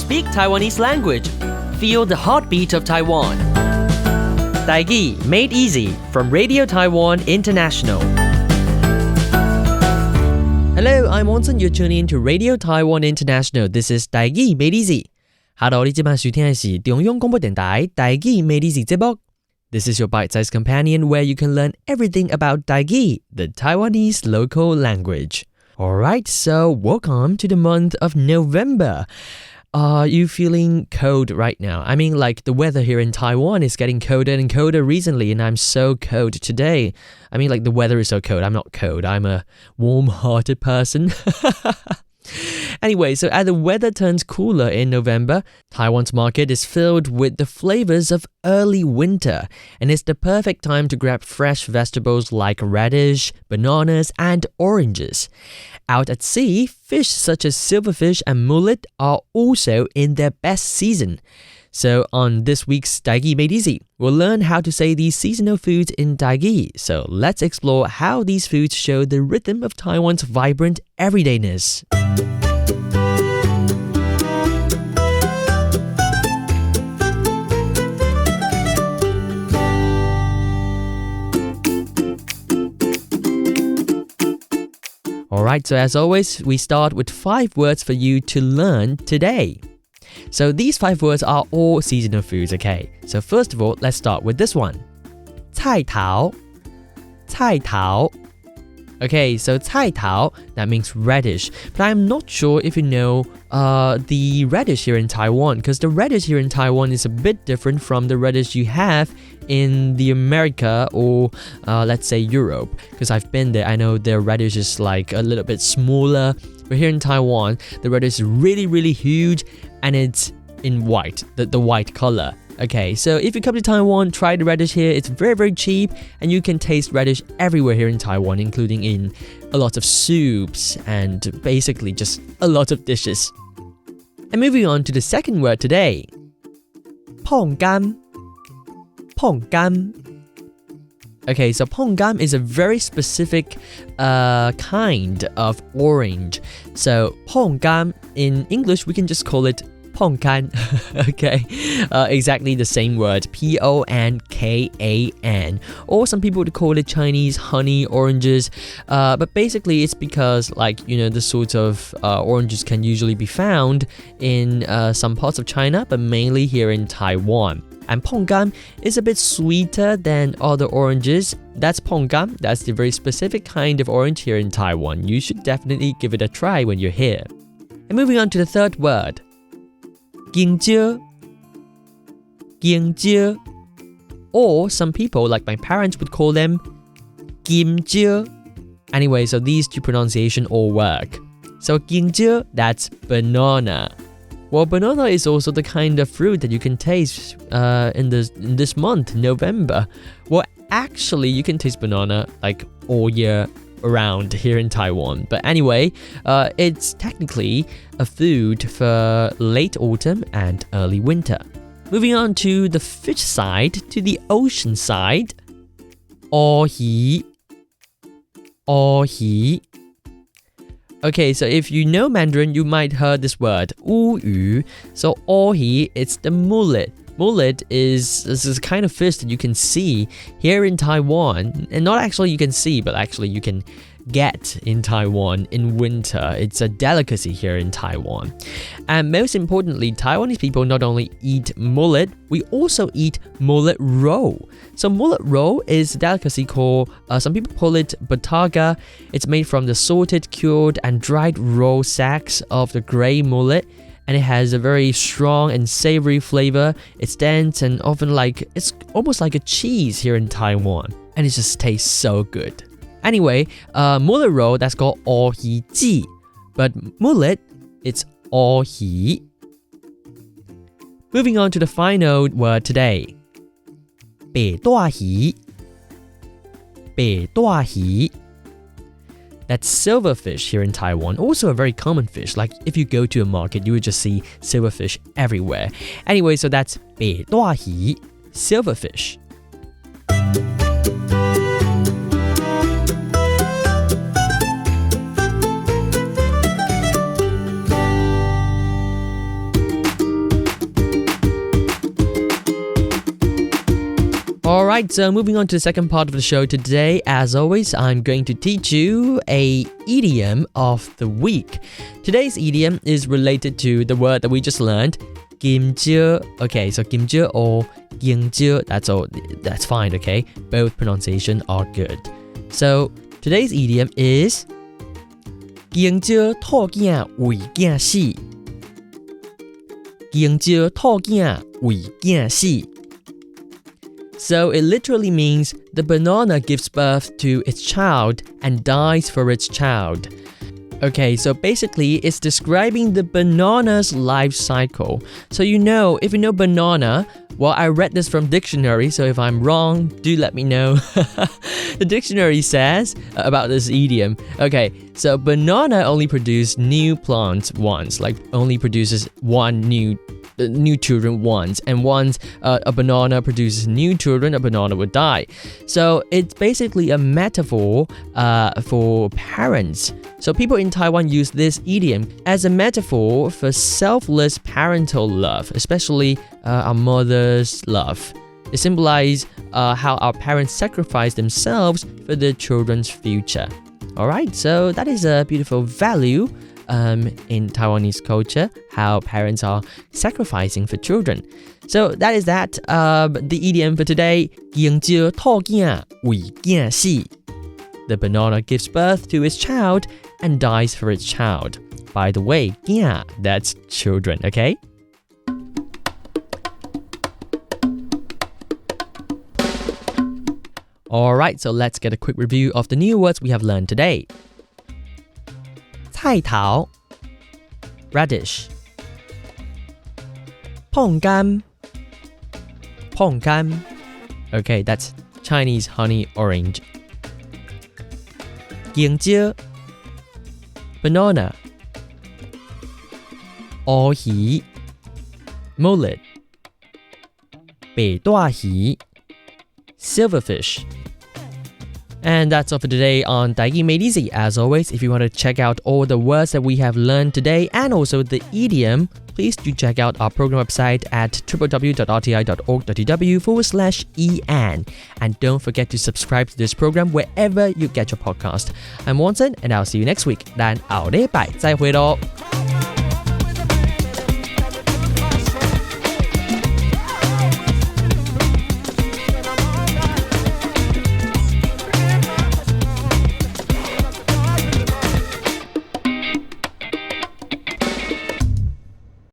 Speak Taiwanese language. Feel the heartbeat of Taiwan. Tâi-gí Made Easy from Radio Taiwan International. Hello, I'm Wonson. You're tuning in to Radio Taiwan International. This is Tâi-gí Made Easy. Hello, 你今晚收聽嘅是中央廣播電台 Tâi-gí Made Easy 節目。This is your bite-sized companion where you can learn everything about Tâi-gí, the Taiwanese local language. Alright, so welcome to the month of November. Are you feeling cold right now? I mean, like the weather here in Taiwan is getting colder and colder recently, and I'm so cold today. I mean, like the weather is so cold. I'm not cold. I'm a warm-hearted person. Anyway, so as the weather turns cooler in November, Taiwan's market is filled with the flavors of early winter, and it's the perfect time to grab fresh vegetables like radish, bananas, and oranges. Out at sea, fish such as silverfish and mullet are also in their best season. So on this week's Tâi-gí Made Easy, we'll learn how to say these seasonal foods in Tâi-gí. So let's explore how these foods show the rhythm of Taiwan's vibrant everydayness. Alright, so as always, we start with 5 words for you to learn today. So these 5 words are all seasonal foods, okay? So first of all, let's start with this one. 菜头, 菜头. Okay, so 菜头, that means radish. But I'm not sure if you know the radish here in Taiwan, because the radish here in Taiwan is a bit different from the radish you have in the America or let's say Europe. Because I've been there, I know their radish is like a little bit smaller. But here in Taiwan, the radish is really, really huge, and it's in white, the white color. Okay, so if you come to Taiwan, try the radish here. It's very, very cheap, and you can taste radish everywhere here in Taiwan, including in a lot of soups and basically just a lot of dishes. And moving on to the second word today. Ponkan. Ponkan. Okay, so Ponkan is a very specific kind of orange. So Ponkan, in English, we can just call it Ponkan. Okay, exactly the same word, Ponkan. Or some people would call it Chinese honey oranges. But basically, it's because, like, you know, the sorts of oranges can usually be found in some parts of China, but mainly here in Taiwan. And Ponkan is a bit sweeter than other oranges. That's Ponkan. That's the very specific kind of orange here in Taiwan. You should definitely give it a try when you're here. And moving on to the third word. King-tsio. King-tsio. Or some people, like my parents, would call them Kim-tsio. Anyway, so these two pronunciations all work. So King-tsio, that's banana. Well, banana is also the kind of fruit that you can taste in this month, November. Well, actually, you can taste banana like all year around here in Taiwan. But anyway, it's technically a food for late autumn and early winter. Moving on to the fish side, to the ocean side. h-tuà-hî. h-tuà-hî. Okay, so if you know Mandarin, you might heard this word, 乌鱼. So h-tuà-hî, it's the mullet. Mullet is this kind of fish that you can see here in Taiwan. And not actually you can see, but actually you can get in Taiwan in winter. It's a delicacy here in Taiwan. And most importantly, Taiwanese people not only eat mullet, we also eat mullet roll. So mullet roll is a delicacy called, some people call it bataga. It's made from the salted, cured, and dried raw sacks of the gray mullet. And it has a very strong and savory flavor. It's dense and often it's almost like a cheese here in Taiwan. And it just tastes so good. Anyway, mullet roll, that's called h-tuà-hî ji. But mullet, it's h-tuà-hî. Moving on to the final word today. 北大鱼. 北大鱼. That's silverfish here in Taiwan. Also a very common fish. Like if you go to a market, you would just see silverfish everywhere. Anyway, so that's 北大鱼, silverfish. Alright, so moving on to the second part of the show today, as always, I'm going to teach you a idiom of the week. Today's idiom is related to the word that we just learned, Kim-tsio. Okay, so Kim-tsio or King-tsio, that's fine, okay? Both pronunciation are good. So, today's idiom is King-tsio吐囝為囝死. King-tsio吐囝為囝死. So it literally means the banana gives birth to its child and dies for its child. Okay, so basically it's describing the banana's life cycle. So if you know banana, well, I read this from dictionary, so if I'm wrong, do let me know. The dictionary says about this idiom. Okay, so banana only produces new plants once, like only produces one new children once, and once a banana produces new children, a banana would die. So it's basically a metaphor for parents. So people in Taiwan use this idiom as a metaphor for selfless parental love, especially our mother's love. It symbolizes how our parents sacrifice themselves for their children's future. Alright, so that is a beautiful value in Taiwanese culture, how parents are sacrificing for children. So that is that. The idiom for today, King-tsio吐囝為囝死. The banana gives birth to its child and dies for its child. By the way, kiánn, that's children, okay? Alright, so let's get a quick review of the new words we have learned today. Taiwan, radish. Ponkan, okay, that's Chinese honey orange. King-tsio, banana. h-tuà-hî, mullet. h-tuà-hî, silverfish. And that's all for today on Tâi-gí Made Easy. As always, if you want to check out all the words that we have learned today and also the idiom, please do check out our program website at www.rti.org.tw/en. And don't forget to subscribe to this program wherever you get your podcast. I'm Watson, and I'll see you next week. 但好禮拜再會咯。